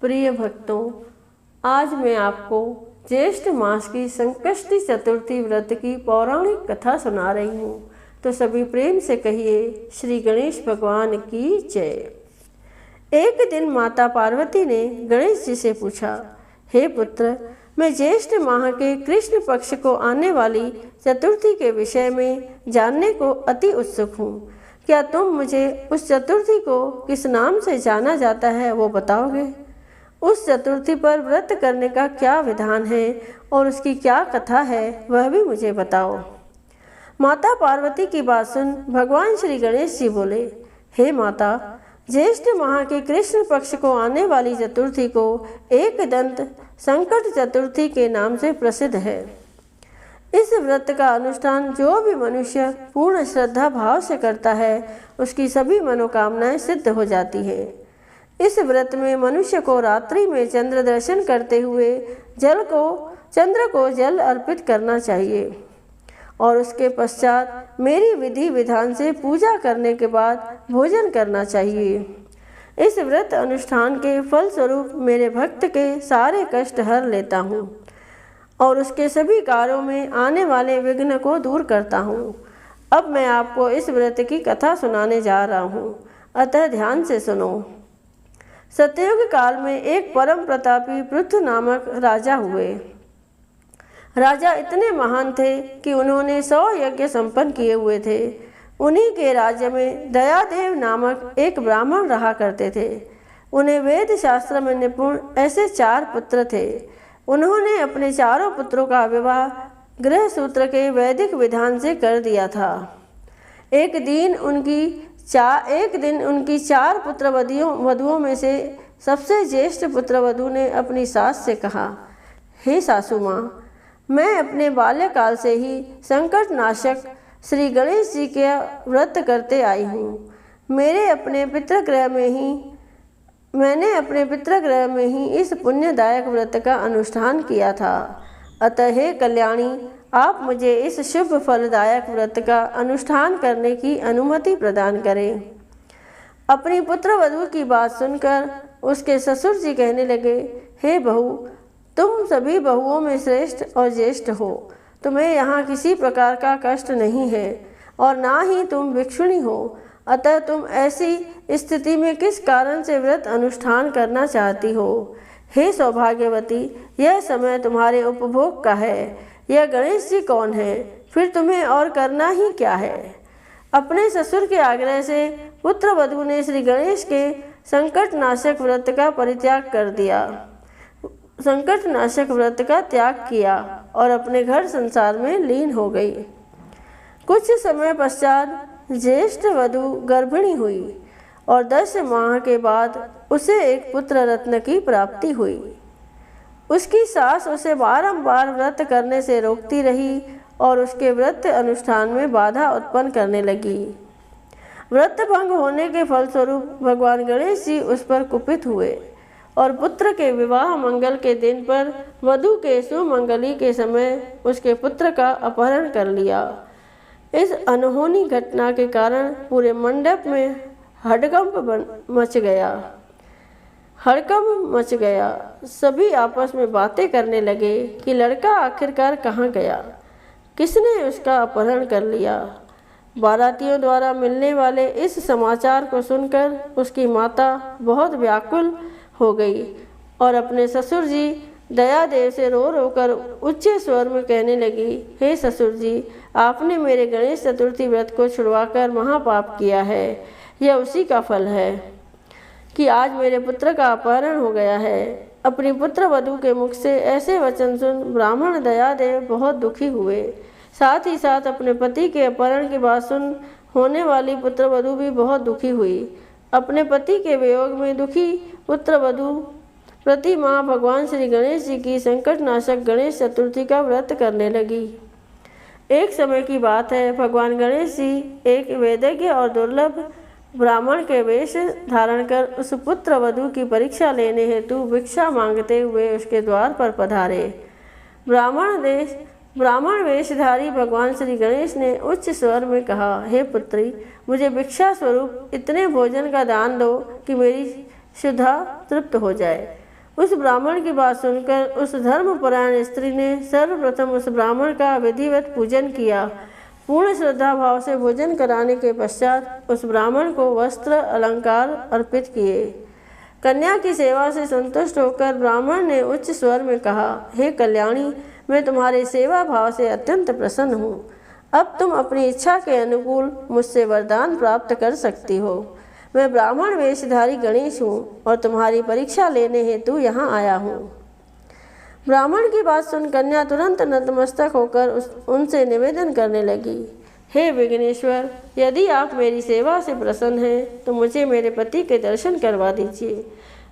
प्रिय भक्तों, आज मैं आपको ज्येष्ठ मास की संकष्टी चतुर्थी व्रत की पौराणिक कथा सुना रही हूँ। तो सभी प्रेम से कहिए श्री गणेश भगवान की जय। एक दिन माता पार्वती ने गणेश जी से पूछा, हे पुत्र, मैं ज्येष्ठ माह के कृष्ण पक्ष को आने वाली चतुर्थी के विषय में जानने को अति उत्सुक हूँ। क्या तुम मुझे उस चतुर्थी को किस नाम से जाना जाता है वो बताओगे? उस चतुर्थी पर व्रत करने का क्या विधान है और उसकी क्या कथा है वह भी मुझे बताओ। माता पार्वती की बात सुन भगवान श्री गणेश जी बोले, हे माता, ज्येष्ठ माह के कृष्ण पक्ष को आने वाली चतुर्थी को एक दंत संकट चतुर्थी के नाम से प्रसिद्ध है। इस व्रत का अनुष्ठान जो भी मनुष्य पूर्ण श्रद्धा भाव से करता है उसकी सभी मनोकामनाएं सिद्ध हो जाती हैं। इस व्रत में मनुष्य को रात्रि में चंद्र दर्शन करते हुए चंद्र को जल अर्पित करना चाहिए और उसके पश्चात मेरी विधि विधान से पूजा करने के बाद भोजन करना चाहिए। इस व्रत अनुष्ठान के फल स्वरूप मेरे भक्त के सारे कष्ट हर लेता हूँ और उसके सभी कार्यों में आने वाले विघ्न को दूर करता हूँ। अब मैं आपको इस व्रत की कथा सुनाने जा रहा हूँ, अतः ध्यान से सुनो। सतयुग काल में एक परम प्रतापी पृथु नामक राजा हुए। राजा इतने महान थे कि उन्होंने 100 यज्ञ संपन्न किए हुए थे। उन्हीं के राज्य में दयादेव नामक एक ब्राह्मण रहा करते थे। उन्हें वेद शास्त्र में निपुण ऐसे 4 पुत्र थे। उन्होंने अपने चारों पुत्रों का विवाह गृह सूत्र के वैदिक विधान से कर दिया था। एक दिन उनकी 4 पुत्र वधुओं में से सबसे ज्येष्ठ पुत्र वधु ने अपनी सास से कहा, हे सासू माँ, मैं अपने बाल्यकाल से ही संकट नाशक श्री गणेश जी के व्रत करते आई हूँ। मैंने अपने पितृगृह में ही इस पुण्यदायक व्रत का अनुष्ठान किया था। अतः हे कल्याणी, आप मुझे इस शुभ फलदायक व्रत का अनुष्ठान करने की अनुमति प्रदान करें। अपनी पुत्र वधू की बात सुनकर उसके ससुर जी कहने लगे, हे बहू, तुम सभी बहुओं में श्रेष्ठ और ज्येष्ठ हो। तुम्हें यहाँ किसी प्रकार का कष्ट नहीं है और ना ही तुम भिक्षुणी हो। अतः तुम ऐसी स्थिति में किस कारण से व्रत अनुष्ठान करना चाहती हो? हे सौभाग्यवती, यह समय तुम्हारे उपभोग का है। यह गणेश जी कौन है? फिर तुम्हें और करना ही क्या है? अपने ससुर के आग्रह से पुत्र वधू ने श्री गणेश के संकट नाशक व्रत का परित्याग कर दिया। संकट नाशक व्रत का त्याग किया और अपने घर संसार में लीन हो गई। कुछ समय पश्चात ज्येष्ठ वधू गर्भिणी हुई और 10 माह के बाद उसे एक पुत्र रत्न की प्राप्ति हुई। उसकी सास उसे बारंबार व्रत करने से रोकती रही और उसके व्रत अनुष्ठान में बाधा उत्पन्न करने लगी। व्रत भंग होने के फलस्वरूप भगवान गणेश जी उस पर कुपित हुए और पुत्र के विवाह मंगल के दिन पर वधू के सुमंगली के समय उसके पुत्र का अपहरण कर लिया। इस अनहोनी घटना के कारण पूरे मंडप में हड़कंप मच गया। सभी आपस में बातें करने लगे कि लड़का आखिरकार कहाँ गया, किसने उसका अपहरण कर लिया। बारातियों द्वारा मिलने वाले इस समाचार को सुनकर उसकी माता बहुत व्याकुल हो गई और अपने ससुर जी दयादेव से रो रो कर उच्च स्वर में कहने लगी, हे ससुर जी, आपने मेरे गणेश चतुर्थी व्रत को छुड़वाकर महापाप किया है। यह उसी का फल है कि आज मेरे पुत्र का अपहरण हो गया है। अपनी पुत्र वधू के मुख से ऐसे वचन सुन ब्राह्मण दयादेव बहुत दुखी हुए। साथ ही साथ अपने पति के अपहरण की बात सुन होने वाली पुत्र वधू भी बहुत दुखी हुई। अपने पति के वियोग में दुखी पुत्र वधू प्रति माह भगवान श्री गणेश जी की संकट नाशक गणेश चतुर्थी का व्रत करने लगी। एक समय की बात है, भगवान गणेश जी एक वेदज्ञ और दुर्लभ ब्राह्मण के वेश धारण कर उस पुत्र वधू की परीक्षा लेने हेतु भिक्षा मांगते हुए उसके द्वार पर पधारे। ब्राह्मण वेशधारी भगवान श्री गणेश ने उच्च स्वर में कहा, हे पुत्री, मुझे भिक्षा स्वरूप इतने भोजन का दान दो कि मेरी क्षुधा तृप्त हो जाए। उस ब्राह्मण की बात सुनकर उस धर्मपरायण स्त्री ने सर्वप्रथम उस ब्राह्मण का विधिवत पूजन किया। पूर्ण श्रद्धा भाव से भोजन कराने के पश्चात उस ब्राह्मण को वस्त्र अलंकार अर्पित किए। कन्या की सेवा से संतुष्ट होकर ब्राह्मण ने उच्च स्वर में कहा, हे कल्याणी, मैं तुम्हारे सेवा भाव से अत्यंत प्रसन्न हूँ। अब तुम अपनी इच्छा के अनुकूल मुझसे वरदान प्राप्त कर सकती हो। मैं ब्राह्मण वेशधारी गणेश हूँ और तुम्हारी परीक्षा लेने हेतु यहाँ आया हूँ। ब्राह्मण की बात सुन कन्या तुरंत नतमस्तक होकर उनसे निवेदन करने लगी, हे विघ्नेश्वर, यदि आप मेरी सेवा से प्रसन्न हैं तो मुझे मेरे पति के दर्शन करवा दीजिए।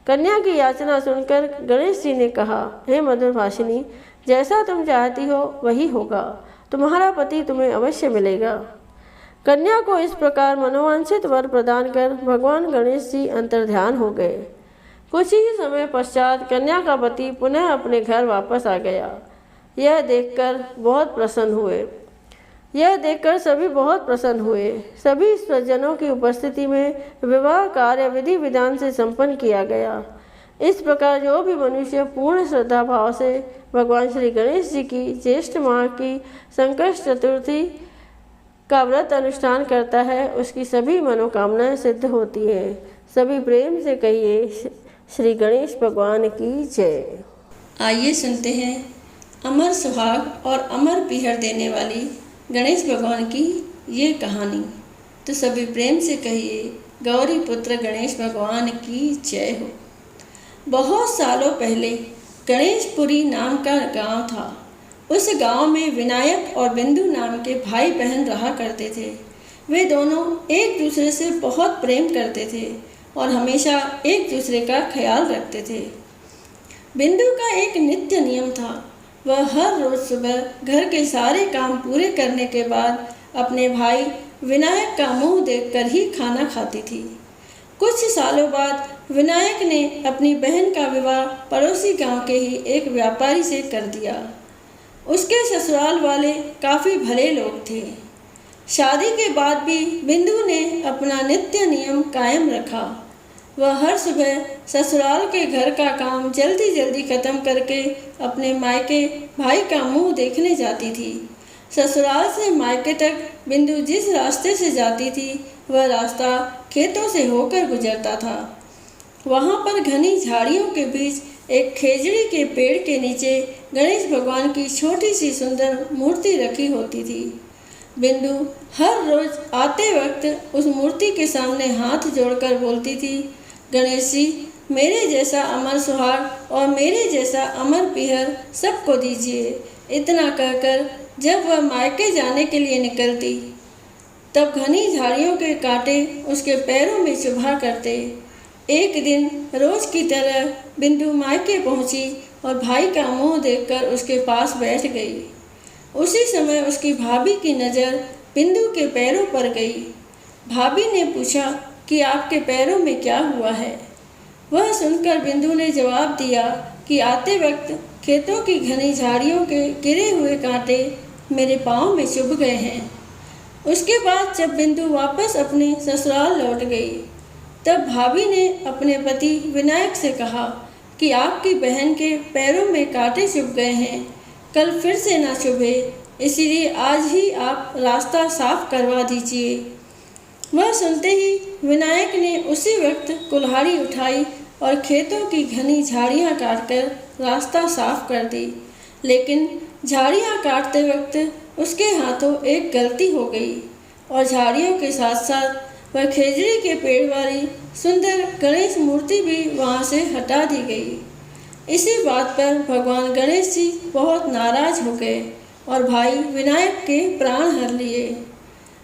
कन्या की याचना सुनकर गणेश जी ने कहा, हे मधुरभाषिनी, जैसा तुम चाहती हो वही होगा। तुम्हारा पति तुम्हें अवश्य मिलेगा। कन्या को इस प्रकार मनोवांछित वर प्रदान कर भगवान गणेश जी अंतर्ध्यान हो गए। कुछ ही समय पश्चात कन्या का पति पुनः अपने घर वापस आ गया। यह देखकर सभी बहुत प्रसन्न हुए। सभी स्वजनों की उपस्थिति में विवाह कार्य विधि विधान से संपन्न किया गया। इस प्रकार जो भी मनुष्य पूर्ण श्रद्धा भाव से भगवान श्री गणेश जी की ज्येष्ठ माह की संकष्ट चतुर्थी का व्रत अनुष्ठान करता है, उसकी सभी मनोकामनाएं सिद्ध होती हैं। सभी प्रेम से कहिए, श्री गणेश भगवान की जय। आइए सुनते हैं अमर सुहाग और अमर पीहर देने वाली गणेश भगवान की ये कहानी। तो सभी प्रेम से कहिए, गौरी पुत्र गणेश भगवान की जय हो। बहुत सालों पहले गणेशपुरी नाम का गांव था। उस गांव में विनायक और बिंदु नाम के भाई बहन रहा करते थे। वे दोनों एक दूसरे से बहुत प्रेम करते थे और हमेशा एक दूसरे का ख्याल रखते थे। बिंदु का एक नित्य नियम था। वह हर रोज सुबह घर के सारे काम पूरे करने के बाद अपने भाई विनायक का मुंह देखकर ही खाना खाती थी। कुछ सालों बाद विनायक ने अपनी बहन का विवाह पड़ोसी गांव के ही एक व्यापारी से कर दिया। उसके ससुराल वाले काफ़ी भले लोग थे। शादी के बाद भी बिंदु ने अपना नित्य नियम कायम रखा। वह हर सुबह ससुराल के घर का काम जल्दी जल्दी खत्म करके अपने मायके भाई का मुंह देखने जाती थी। ससुराल से मायके तक बिंदु जिस रास्ते से जाती थी वह रास्ता खेतों से होकर गुजरता था। वहाँ पर घनी झाड़ियों के बीच एक खेजड़ी के पेड़ के नीचे गणेश भगवान की छोटी सी सुंदर मूर्ति रखी होती थी। बिंदु हर रोज आते वक्त उस मूर्ति के सामने हाथ जोड़कर बोलती थी, गणेश जी, मेरे जैसा अमर सुहाग और मेरे जैसा अमर पीहर सबको दीजिए। इतना कहकर जब वह मायके जाने के लिए निकलती तब घनी झाड़ियों के कांटे उसके पैरों में चुभा करते। एक दिन रोज की तरह बिंदु मायके पहुंची और भाई का मुंह देखकर उसके पास बैठ गई। उसी समय उसकी भाभी की नज़र बिंदु के पैरों पर गई। भाभी ने पूछा कि आपके पैरों में क्या हुआ है। वह सुनकर बिंदु ने जवाब दिया कि आते वक्त खेतों की घनी झाड़ियों के गिरे हुए कांटे मेरे पाँव में चुभ गए हैं। उसके बाद जब बिंदु वापस अपने ससुराल लौट गई तब भाभी ने अपने पति विनायक से कहा कि आपकी बहन के पैरों में कांटे चुभ गए हैं, कल फिर से ना चुभे, इसीलिए आज ही आप रास्ता साफ करवा दीजिए। वह सुनते ही विनायक ने उसी वक्त कुल्हाड़ी उठाई और खेतों की घनी झाड़ियाँ काटकर रास्ता साफ कर दी। लेकिन झाड़ियाँ काटते वक्त उसके हाथों एक गलती हो गई और झाड़ियों के साथ साथ वह खेजड़ी के पेड़ वाली सुंदर गणेश मूर्ति भी वहाँ से हटा दी गई। इसी बात पर भगवान गणेश जी बहुत नाराज हो गए और भाई विनायक के प्राण हर लिए।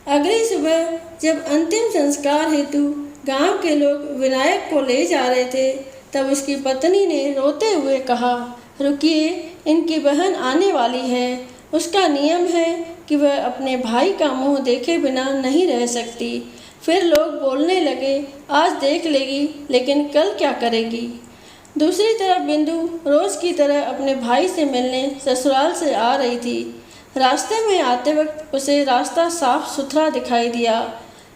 अगली सुबह जब अंतिम संस्कार हेतु गांव के लोग विनायक को ले जा रहे थे तब उसकी पत्नी ने रोते हुए कहा, रुकिए, इनकी बहन आने वाली है। उसका नियम है कि वह अपने भाई का मुंह देखे बिना नहीं रह सकती। फिर लोग बोलने लगे, आज देख लेगी लेकिन कल क्या करेगी। दूसरी तरफ बिंदु रोज की तरह अपने भाई से मिलने ससुराल से आ रही थी। रास्ते में आते वक्त उसे रास्ता साफ सुथरा दिखाई दिया,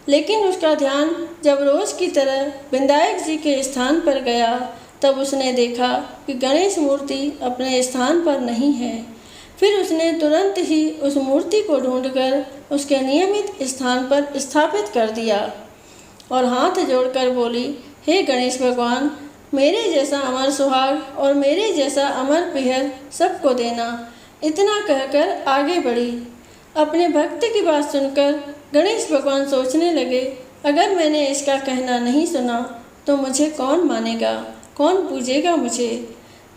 लेकिन उसका ध्यान जब रोज की तरह विनायक जी के स्थान पर गया तब उसने देखा कि गणेश मूर्ति अपने स्थान पर नहीं है। फिर उसने तुरंत ही उस मूर्ति को ढूंढकर उसके नियमित स्थान पर स्थापित कर दिया और हाथ जोड़कर बोली, हे गणेश भगवान, मेरे जैसा अमर सुहाग और मेरे जैसा अमर पिहर सबको देना। इतना कहकर आगे बढ़ी। अपने भक्त की बात सुनकर गणेश भगवान सोचने लगे, अगर मैंने इसका कहना नहीं सुना तो मुझे कौन मानेगा, कौन पूजेगा मुझे।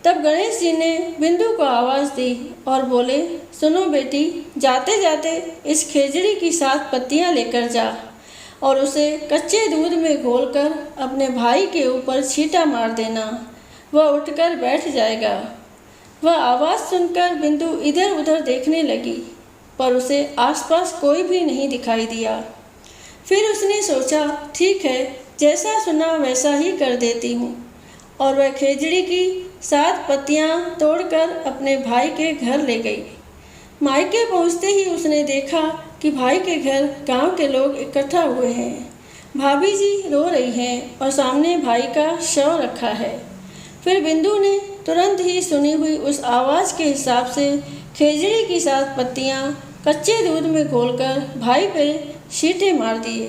तब गणेश जी ने बिंदु को आवाज़ दी और बोले, सुनो बेटी, जाते जाते इस खेजड़ी की 7 पत्तियां लेकर जा और उसे कच्चे दूध में घोलकर अपने भाई के ऊपर छींटा मार देना। वह उठकर बैठ जाएगा। वह आवाज़ सुनकर बिंदु इधर उधर देखने लगी, पर उसे आसपास कोई भी नहीं दिखाई दिया। फिर उसने सोचा, ठीक है, जैसा सुना वैसा ही कर देती हूँ, और वह खेजड़ी की 7 पत्तियाँ तोड़कर अपने भाई के घर ले गई। मायके पहुँचते ही उसने देखा कि भाई के घर गांव के लोग इकट्ठा हुए हैं। भाभी जी रो रही हैं और सामने भाई का शव रखा है। फिर बिंदु ने तुरंत ही सुनी हुई उस आवाज़ के हिसाब से खेजड़ी की 7 पत्तियाँ कच्चे दूध में घोलकर भाई पे छींटे मार दिए।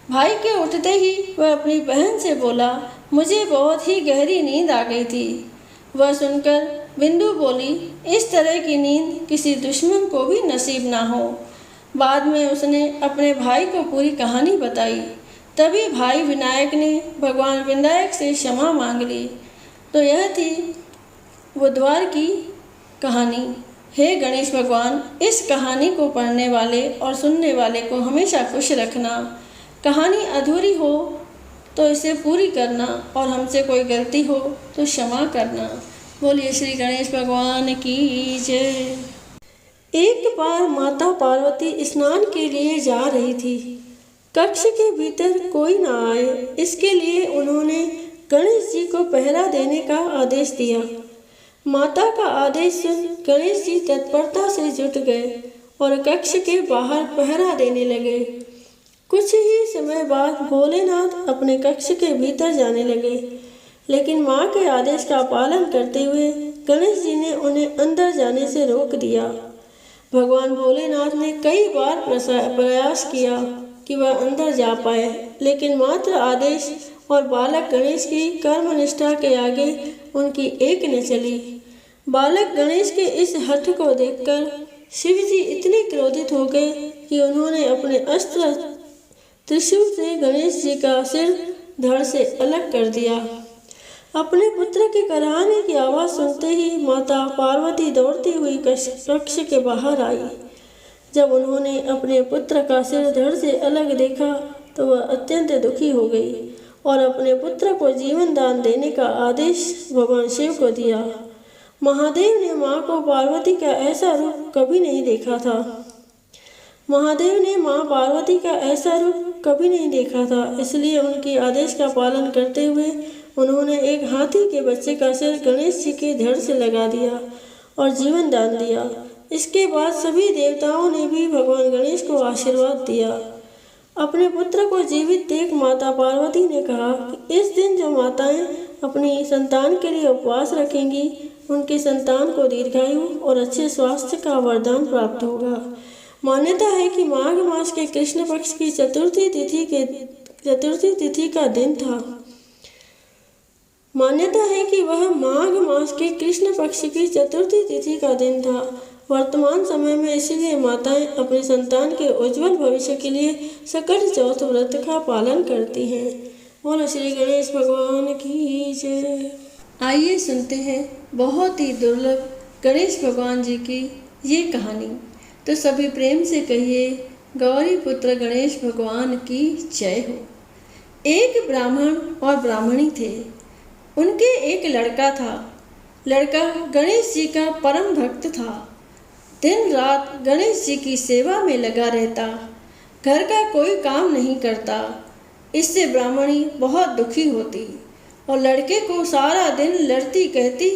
भाई के उठते ही वह अपनी बहन से बोला, मुझे बहुत ही गहरी नींद आ गई थी। वह सुनकर बिंदु बोली, इस तरह की नींद किसी दुश्मन को भी नसीब ना हो। बाद में उसने अपने भाई को पूरी कहानी बताई। तभी भाई विनायक ने भगवान विनायक से क्षमा मांग ली। तो यह थी बुधवार की कहानी। हे गणेश भगवान, इस कहानी को पढ़ने वाले और सुनने वाले को हमेशा खुश रखना। कहानी अधूरी हो तो इसे पूरी करना और हमसे कोई गलती हो तो क्षमा करना। बोलिए श्री गणेश भगवान की जय। एक बार माता पार्वती स्नान के लिए जा रही थी। कक्ष के भीतर कोई न आए, इसके लिए उन्होंने गणेश जी को पहरा देने का आदेश दिया। माता का आदेश सुन गणेश जी तत्परता से जुट गए और कक्ष के बाहर पहरा देने लगे। कुछ ही समय बाद भोलेनाथ अपने कक्ष के भीतर जाने लगे, लेकिन माँ के आदेश का पालन करते हुए गणेश जी ने उन्हें अंदर जाने से रोक दिया। भगवान भोलेनाथ ने कई बार प्रयास किया कि वह अंदर जा पाए, लेकिन मात्र आदेश और बालक गणेश की कर्मनिष्ठा के आगे उनकी एक न चली। बालक गणेश के इस हठ को देखकर शिव जी इतने क्रोधित हो गए कि उन्होंने अपने अस्त्र त्रिशूल से गणेश जी का सिर धड़ से अलग कर दिया। अपने पुत्र के कराहने की आवाज़ सुनते ही माता पार्वती दौड़ती हुई कक्ष के बाहर आई। जब उन्होंने अपने पुत्र का सिर धड़ से अलग देखा तो वह अत्यंत दुखी हो गई और अपने पुत्र को जीवन दान देने का आदेश भगवान शिव को दिया। महादेव ने माँ को पार्वती का ऐसा रूप कभी नहीं देखा था। महादेव ने माँ पार्वती का ऐसा रूप कभी नहीं देखा था, इसलिए उनके आदेश का पालन करते हुए उन्होंने एक हाथी के बच्चे का सिर गणेश जी के धड़ से लगा दिया और जीवन दान दिया। इसके बाद सभी देवताओं ने भी भगवान गणेश को आशीर्वाद दिया। अपने पुत्र को जीवित देख माता पार्वती ने कहा कि इस दिन जो माताएं अपनी संतान के लिए उपवास रखेंगी, उनकी संतान को दीर्घायु और अच्छे स्वास्थ्य का वरदान प्राप्त होगा। मान्यता है कि माघ मास के कृष्ण पक्ष की चतुर्थी तिथि का दिन था। मान्यता है कि वह माघ मास के कृष्ण पक्ष की चतुर्थी तिथि का दिन था। वर्तमान समय में इसीलिए माताएं अपनी संतान के उज्जवल भविष्य के लिए सकट चौथ व्रत का पालन करती हैं। बोलो श्री गणेश भगवान की जय। आइए सुनते हैं बहुत ही दुर्लभ गणेश भगवान जी की ये कहानी। तो सभी प्रेम से कहिए, गौरी पुत्र गणेश भगवान की जय हो। एक ब्राह्मण और ब्राह्मणी थे। उनके एक लड़का था। लड़का गणेश जी का परम भक्त था। दिन रात गणेश जी की सेवा में लगा रहता, घर का कोई काम नहीं करता। इससे ब्राह्मणी बहुत दुखी होती और लड़के को सारा दिन लड़ती कहती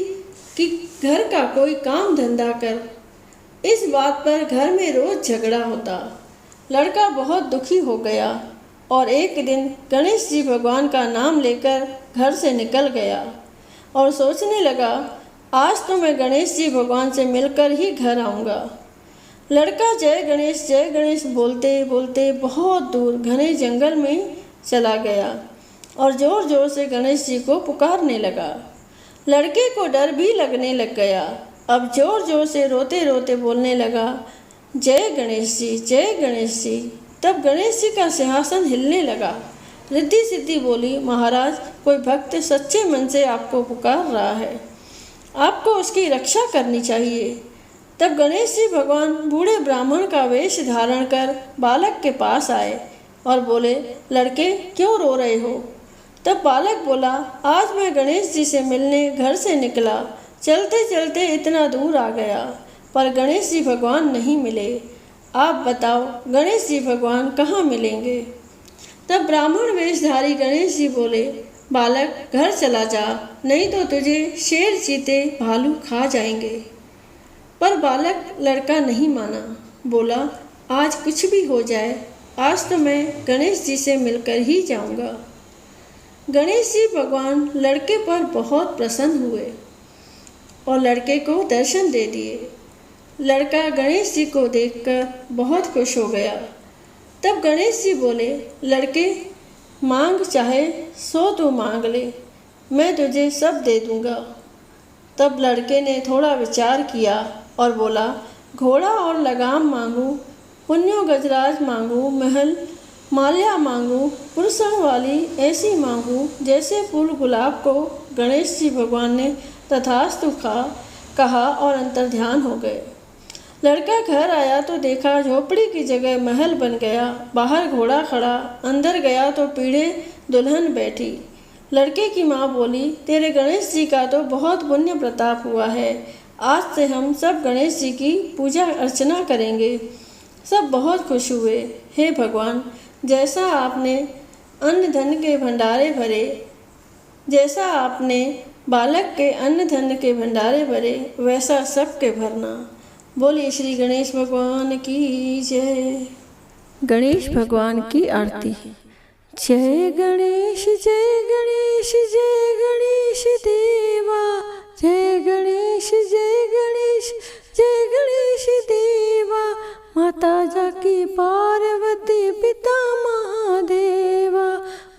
कि घर का कोई काम धंधा कर। इस बात पर घर में रोज झगड़ा होता। लड़का बहुत दुखी हो गया और एक दिन गणेश जी भगवान का नाम लेकर घर से निकल गया। और सोचने लगा, आज तो मैं गणेश जी भगवान से मिलकर ही घर आऊँगा। लड़का जय गणेश बोलते बोलते बहुत दूर घने जंगल में चला गया और ज़ोर ज़ोर से गणेश जी को पुकारने लगा। लड़के को डर भी लगने लग गया। अब ज़ोर ज़ोर से रोते रोते बोलने लगा, जय गणेश जी, जय गणेश जी। तब गणेश जी का सिंहासन हिलने लगा। रिद्धि सिद्धि बोली, महाराज, कोई भक्त सच्चे मन से आपको पुकार रहा है, आपको उसकी रक्षा करनी चाहिए। तब गणेश जी भगवान बूढ़े ब्राह्मण का वेश धारण कर बालक के पास आए और बोले, लड़के क्यों रो रहे हो? तब बालक बोला, आज मैं गणेश जी से मिलने घर से निकला, चलते चलते इतना दूर आ गया, पर गणेश जी भगवान नहीं मिले। आप बताओ गणेश जी भगवान कहाँ मिलेंगे? तब ब्राह्मण वेशधारी गणेश जी बोले, बालक घर चला जा, नहीं तो तुझे शेर चीते भालू खा जाएंगे। पर बालक लड़का नहीं माना, बोला, आज कुछ भी हो जाए, आज तो मैं गणेश जी से मिलकर ही जाऊंगा। गणेश जी भगवान लड़के पर बहुत प्रसन्न हुए और लड़के को दर्शन दे दिए। लड़का गणेश जी को देखकर बहुत खुश हो गया। तब गणेश जी बोले, लड़के मांग चाहे सो तू मांग ले, मैं तुझे सब दे दूंगा। तब लड़के ने थोड़ा विचार किया और बोला, घोड़ा और लगाम मांगू, पुन्यो गजराज मांगू, महल माल्या मांगू, पुरसंग वाली ऐसी मांगू जैसे फूल गुलाब को। गणेश जी भगवान ने तथास्तु कहा और अंतर्ध्यान हो गए। लड़का घर आया तो देखा झोपड़ी की जगह महल बन गया। बाहर घोड़ा खड़ा, अंदर गया तो पीढ़े दुल्हन बैठी। लड़के की माँ बोली, तेरे गणेश जी का तो बहुत पुण्य प्रताप हुआ है, आज से हम सब गणेश जी की पूजा अर्चना करेंगे। सब बहुत खुश हुए। हे भगवान, जैसा आपने अन्न धन के भंडारे भरे, जैसा आपने बालक के अन्न धन के भंडारे भरे, वैसा सबके भरना। बोलिए श्री गणेश भगवान की जय। गणेश भगवान की आरती। जय गणेश जय गणेश जय गणेश देवा, जय गणेश जय गणेश जय गणेश देवा। माता जाकी पार्वती पिता महादेवा,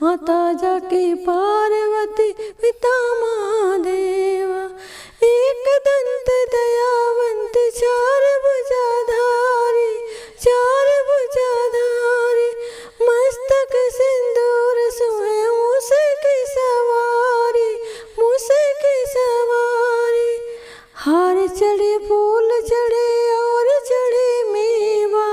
माता जाकी पार्वती पिता महादेवा। एक दंत दयावंत चार भुजाधारी, चार भुजाधारी, मस्तक सिंदूर सोहे मूसे की सवारी, मूसे की सवारी। हार चढ़े फूल चढ़े और चढ़े मेवा,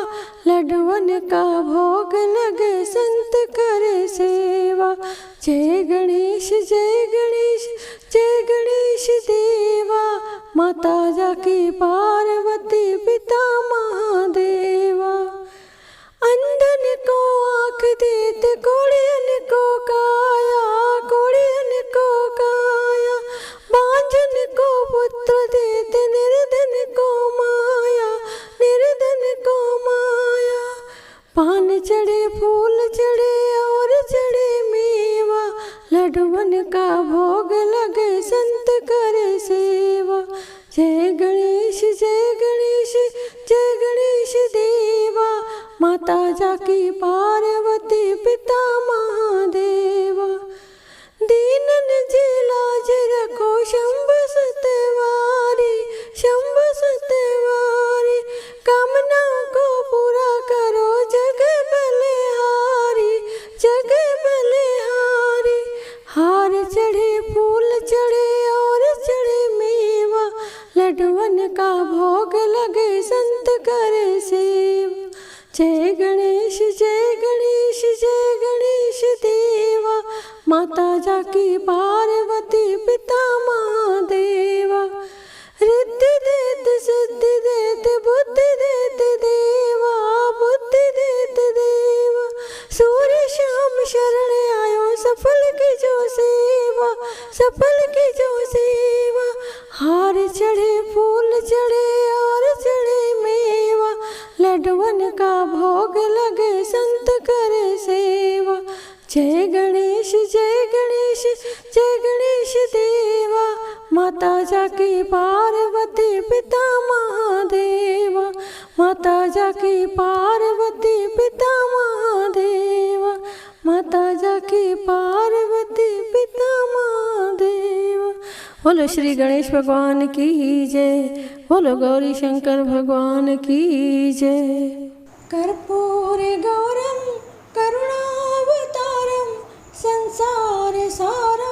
लड्डुअन का भोग लगे संत करे सेवा। जय गणेश जय गणेश जय गणेश देवा, माता जाकी पार्वती पिता महादेवा। अंधन को आँख देते, कोढ़ियन को काया, कोढ़ियन को काया। बांझन को पुत्र देते, निर्धन को माया, निर्धन को माया। पान चढ़े फूल चढ़े और चढ़े मेवा, लड्डुअन का भोग लगे संत करे सेवा। जय गणेश जय गणेश जय गणेश देवा, माता जाकी पार्वती पिता महादेवा। दीनन जी लाज रखो शंभ सतवारी, शंभ सतवारी। कामनाओं को पूरा करो जग बलिहारी, जग बलिहारी। हार चढ़े फूल चढ़े और चढ़े मेवा, लड्डुअन का भोग लगे संत करे सेवा। जय गणेश जय गणेश जय गणेश देवा, माता जाकी पार्वती पिता महादेवा। रिद्धि देते सिद्धि देते बुद्धि देते देवा, बुद्धि देते देवा। सूर्य शाम शरण आयो, सफल की जो सेवा, सफल की जो सेवा। हार चढ़े फूल चढ़े और चढ़े मेवा, लड्डुअन का भोग लगे संत करे सेवा। जय गणेश जय गणेश जय माता जाकी पार्वती पिता महादेव, माता जाकी पार्वती पिता महादेव, माता जाकी पार्वती पिता महादेव। बोलो श्री गणेश भगवान की जय, बोलो गौरी शंकर भगवान की जय। कर्पूरे गौरम करुणावतारम संसार सारम